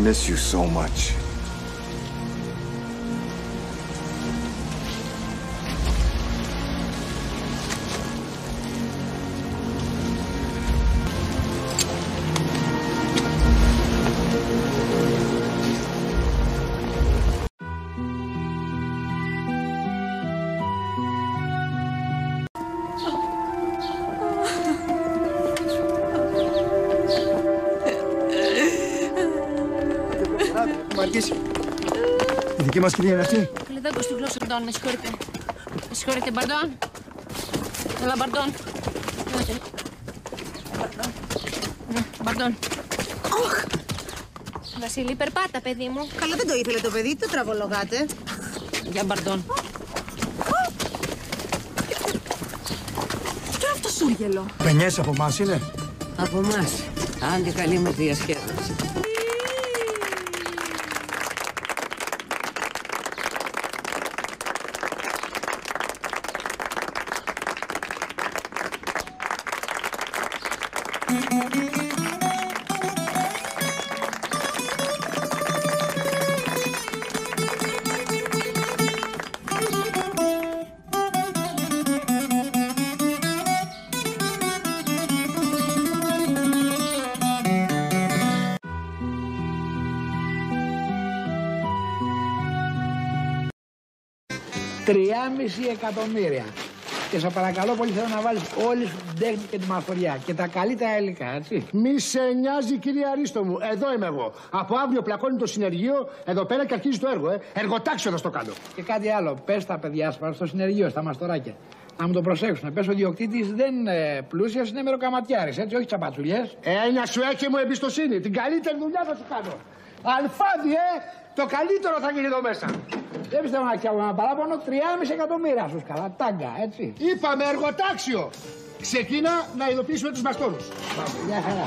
miss you so much. Μαρκής, η δική μας κυρία είναι αυτή. Καλή δεν στη γλώσσα, Μπαρντών, με συγχωρείτε. Με συγχωρείτε, Μπαρντών. Έλα, Μπαρντών. Μπαρντών. Όχ! Βασίλη, περπάτα, παιδί μου. Καλά δεν το ήθελε το παιδί, το τραβολογάτε. Για Μπαρντών. Τι είναι αυτό σούργελο? Πενιές από εμάς είναι. Από εμάς. Άντε καλή μας διασκέδαση. $3,5 εκατομμύρια. Και σε παρακαλώ πολύ, θέλω να βάλεις όλη σου την τέχνη και τη μαθοριά και τα καλύτερα υλικά, έτσι. Μη σε νοιάζει, κύριε Αρίστο μου. Εδώ είμαι εγώ. Από αύριο πλακώνει το συνεργείο εδώ πέρα και αρχίζει το έργο, Εργοτάξιο θα στο κάνω. Και κάτι άλλο, πες τα παιδιά στο συνεργείο, στα μαστοράκια. Να μου το προσέξουν. Πες ο διοκτήτης δεν είναι πλούσιος, είναι μεροκαματιάρης, έτσι, όχι τσαπατσουλιές. Να σου έχει μου εμπιστοσύνη. Την καλύτερη δουλειά θα σου κάνω. Αλφάδι, το καλύτερο θα γίνει εδώ μέσα. Δεν πιστεύω να φτιάχνω ένα παράπονο, $3,5 εκατομμύρια σου καλά, τάγκα, έτσι. Είπαμε εργοτάξιο. Ξεκίνα να ειδοποιήσουμε τους μαστόρους. Γεια χαρά.